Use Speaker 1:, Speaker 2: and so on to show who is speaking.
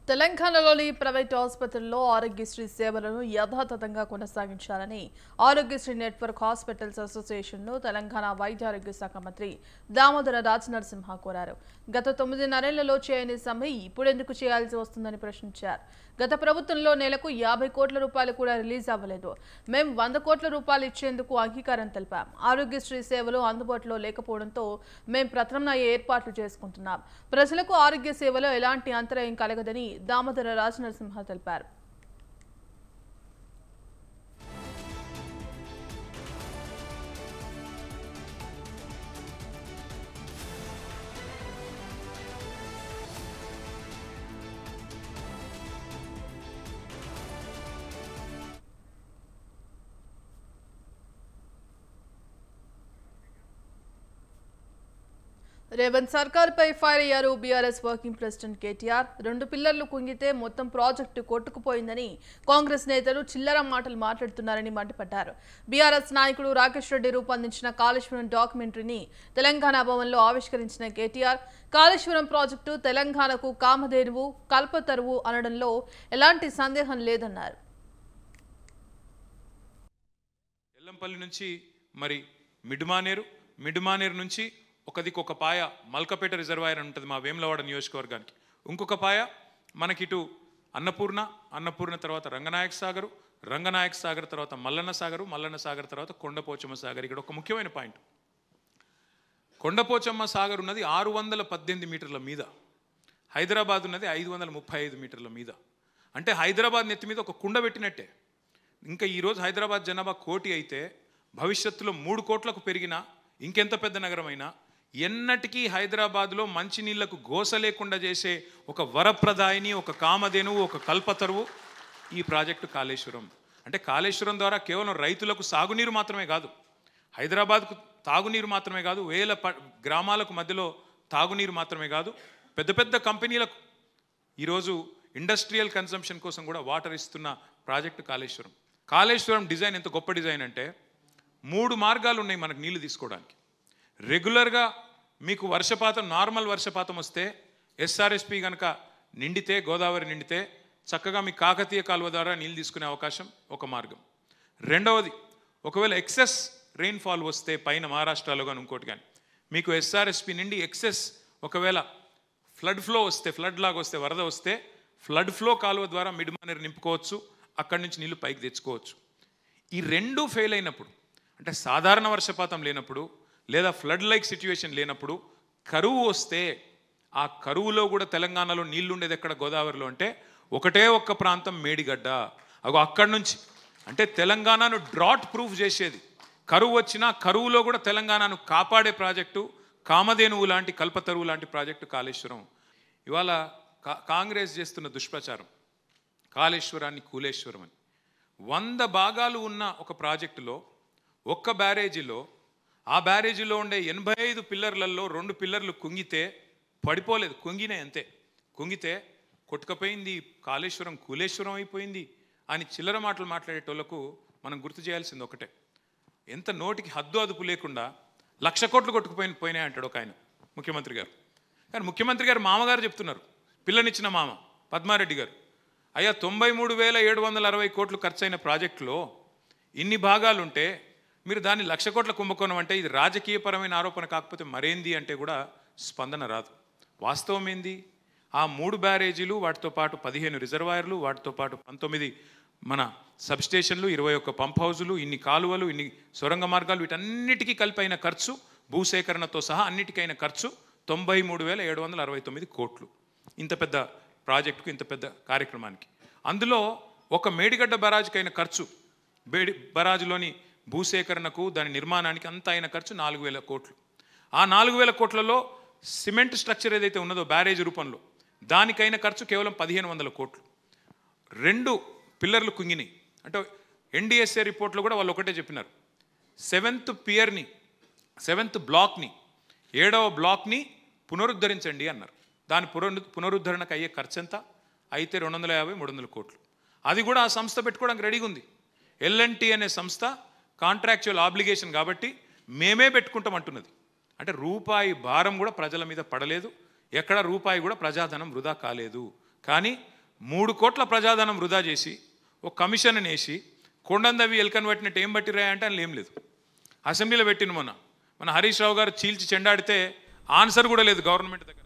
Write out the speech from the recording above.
Speaker 1: తెలంగాణలోని ప్రైవేట్ ఆసుపత్రుల్లో ఆరోగ్యశ్రీ సేవలను యథాతథంగా కొనసాగించాలని ఆరోగ్యశ్రీ నెట్వర్క్ హాస్పిటల్స్ అసోసియేషన్ను తెలంగాణ వైద్య ఆరోగ్య శాఖ మంత్రి దామోదర రాజనరసింహ కోరారు. గత 9 నెలల్లో చేయని సమ్మె ఇప్పుడెందుకు చేయాల్సి వస్తుందని ప్రశ్నించారు. గత ప్రభుత్వంలో నెలకు 50 కోట్ల రూపాయలు కూడా రిలీజ్ అవ్వలేదు. మేము 100 కోట్ల రూపాయలు ఇచ్చేందుకు అంగీకారం తెలిపాం. ఆరోగ్యశ్రీ సేవలు అందుబాటులో లేకపోవడంతో మేము ప్రత్యామ్నాయ ఏర్పాట్లు చేసుకుంటున్నాం. ప్రజలకు ఆరోగ్య సేవలో ఎలాంటి అంతరాయం కలగదని దామోదర రాజనరసింహ తెలిపారు. రేవంత్ సర్కార్పై ఫైర్ అయ్యారు బీఆర్ఎస్ వర్కింగ్ ప్రెసిడెంట్ కేటీఆర్. 2 పిల్లర్లు కుంగితే మొత్తం ప్రాజెక్టు కొట్టుకుపోయిందని కాంగ్రెస్ నేతలు చిల్లర మాటలు మాట్లాడుతున్నారని మండిపడ్డారు. బీఆర్ఎస్ నాయకుడు రాకేష్ రెడ్డి రూపొందించిన కాళేశ్వరం డాక్యుమెంటరీని తెలంగాణ భవన్లో ఆవిష్కరించిన కేటీఆర్ కాళేశ్వరం ప్రాజెక్టు తెలంగాణకు కామధేనువు, కల్పతరువు అనడంలో ఎలాంటి సందేహం లేదన్నారు.
Speaker 2: ఎల్లంపల్లి నుంచి మరి మిడ్మానేరు నుంచి ఒక పాయ మల్కపేట రిజర్వాయర్ ఉంటుంది మా వేములవాడ నియోజకవర్గానికి. ఇంకొక పాయ మనకిటు అన్నపూర్ణ తర్వాత రంగనాయక సాగర్ తర్వాత మల్లన్న సాగర్ తర్వాత కొండపోచమ్మ సాగర్. ఇక్కడ ఒక ముఖ్యమైన పాయింట్, కొండపోచమ్మ సాగర్ ఉన్నది 618 మీటర్ల మీద, హైదరాబాద్ ఉన్నది 535 మీటర్ల మీద. అంటే హైదరాబాద్ నెత్తి మీద ఒక కుండ పెట్టినట్టే. ఇంకా ఈరోజు హైదరాబాద్ జనాభా 1 కోటి అయితే భవిష్యత్తులో 3 కోట్లకు పెరిగినా ఇంకెంత పెద్ద నగరమైనా ఎన్నటికీ హైదరాబాద్లో మంచినీళ్లకు గోస లేకుండా చేసే ఒక వరప్రదాయిని, ఒక కామధేనువు, ఒక కల్పతరువు ఈ ప్రాజెక్టు కాళేశ్వరం. అంటే కాళేశ్వరం ద్వారా కేవలం రైతులకు సాగునీరు మాత్రమే కాదు, హైదరాబాద్కు తాగునీరు మాత్రమే కాదు, వేల గ్రామాలకు మధ్యలో తాగునీరు మాత్రమే కాదు, పెద్ద పెద్ద కంపెనీలకు ఈరోజు ఇండస్ట్రియల్ కన్సంప్షన్ కోసం కూడా వాటర్ ఇస్తున్న ప్రాజెక్టు కాళేశ్వరం. కాళేశ్వరం డిజైన్ ఎంత గొప్ప డిజైన్ అంటే 3 మార్గాలు ఉన్నాయి మనకు నీళ్లు తీసుకోవడానికి. రెగ్యులర్గా మీకు నార్మల్ వర్షపాతం వస్తే ఎస్ఆర్ఎస్పి కనుక నిండితే, గోదావరి నిండితే చక్కగా మీ కాకతీయ కాలువ ద్వారా నీళ్ళు తీసుకునే అవకాశం ఒక మార్గం. రెండవది, ఒకవేళ ఎక్సెస్ రెయిన్ఫాల్ వస్తే పైన మహారాష్ట్రలో కానీ ఇంకోటి కానీ మీకు ఎస్ఆర్ఎస్పి నిండి ఎక్సెస్ ఒకవేళ ఫ్లడ్ లాగా వస్తే, వరద వస్తే ఫ్లడ్ ఫ్లో కాలువ ద్వారా మిడ్మానేరు నింపుకోవచ్చు, అక్కడి నుంచి నీళ్లు పైకి తెచ్చుకోవచ్చు. ఈ 2 ఫెయిల్ అయినప్పుడు, అంటే సాధారణ వర్షపాతం లేనప్పుడు లేదా ఫ్లడ్ లైక్ సిచ్యువేషన్ లేనప్పుడు కరువు వస్తే, ఆ కరువులో కూడా తెలంగాణలో నీళ్లు ఉండేది ఎక్కడ? గోదావరిలో. అంటే ఒక్క ప్రాంతం మేడిగడ్డ. అక్కడి నుంచి అంటే తెలంగాణను డ్రాట్ ప్రూఫ్ చేసేది. కరువు వచ్చినా కరువులో కూడా తెలంగాణను కాపాడే ప్రాజెక్టు కామధేనువు లాంటి, కల్పతరువు లాంటి ప్రాజెక్టు కాళేశ్వరం. ఇవాళ కాంగ్రెస్ చేస్తున్న దుష్ప్రచారం కాళేశ్వరాన్ని కూలేశ్వరం అని. 100 భాగాలు ఉన్న ఒక ప్రాజెక్టులో ఒక్క బ్యారేజీలో, ఆ బ్యారేజీలో ఉండే 85 పిల్లర్లలో 2 పిల్లర్లు కుంగితే పడిపోలేదు, కుంగినాయి అంతే. కుంగితే కొట్టుకపోయింది, కాళేశ్వరం కూలేశ్వరం అయిపోయింది అని చిల్లర మాటలు మాట్లాడేటోళ్లకు మనం గుర్తు చేయాల్సింది ఒకటే, ఎంత నోటికి హద్దు అదుపు లేకుండా 1,00,000 కోట్లు కొట్టుకుపోయినాయి అంటాడు ఒక ఆయన, ముఖ్యమంత్రి గారు. కానీ ముఖ్యమంత్రి గారు మామగారు చెప్తున్నారు, పిల్లనిచ్చిన మామ పద్మారెడ్డి గారు, అయ్యా 93,760 కోట్లు ఖర్చయిన ప్రాజెక్టులో ఇన్ని భాగాలుంటే మీరు దాన్ని 1,00,000 కోట్ల కుంభకోణం అంటే ఇది రాజకీయపరమైన ఆరోపణ కాకపోతే మరేంది అంటే కూడా స్పందన రాదు. వాస్తవం ఏంది? ఆ 3 బ్యారేజీలు, వాటితో పాటు 15 రిజర్వాయర్లు, వాటితో పాటు 19 మన సబ్స్టేషన్లు, 21 పంప్ హౌజులు, ఇన్ని కాలువలు, ఇన్ని సొరంగ మార్గాలు, వీటన్నిటికీ కలిపి అయిన ఖర్చు, భూసేకరణతో సహా అన్నిటికైన ఖర్చు 93,769 కోట్లు. ఇంత పెద్ద ప్రాజెక్టుకు, ఇంత పెద్ద కార్యక్రమానికి. అందులో ఒక మేడిగడ్డ బరాజుకైన ఖర్చు, బరాజులోని భూసేకరణకు, దాని నిర్మాణానికి అంతా అయిన ఖర్చు 4,000 కోట్లు. ఆ 4,000 కోట్లలో సిమెంట్ స్ట్రక్చర్ ఏదైతే ఉన్నదో బ్యారేజ్ రూపంలో, దానికైన ఖర్చు కేవలం 1,500 కోట్లు. 2 పిల్లర్లు కుంగినాయి. అంటే ఎన్డిఎస్ఏ రిపోర్ట్లో కూడా వాళ్ళు ఒకటే చెప్పినారు, 7th బ్లాక్ని 7వ బ్లాక్ని పునరుద్ధరించండి అన్నారు. దాని పునరుద్ధరణకు అయ్యే ఖర్చు ఎంత? అయితే 250-300 కోట్లు. అది కూడా ఆ సంస్థ పెట్టుకోవడానికి రెడీగా ఉంది. ఎల్ఎన్టీ అనే సంస్థ కాంట్రాక్చువల్ ఆబ్లిగేషన్ కాబట్టి మేమే పెట్టుకుంటాం అంటున్నది. అంటే రూపాయి భారం కూడా ప్రజల మీద పడలేదు, ఎక్కడ రూపాయి కూడా ప్రజాధనం వృధా కాలేదు. కానీ 3 కోట్ల ప్రజాధనం వృధా చేసి ఒక కమిషన్ వేసి కొండందవి ఎల్కన్ పట్టినట్టు ఏం పట్టిరాయి అంటే అని ఏం లేదు. అసెంబ్లీలో పెట్టిన మన హరీష్ రావు గారు చీల్చి చెండాడితే ఆన్సర్ కూడా లేదు గవర్నమెంట్ దగ్గర.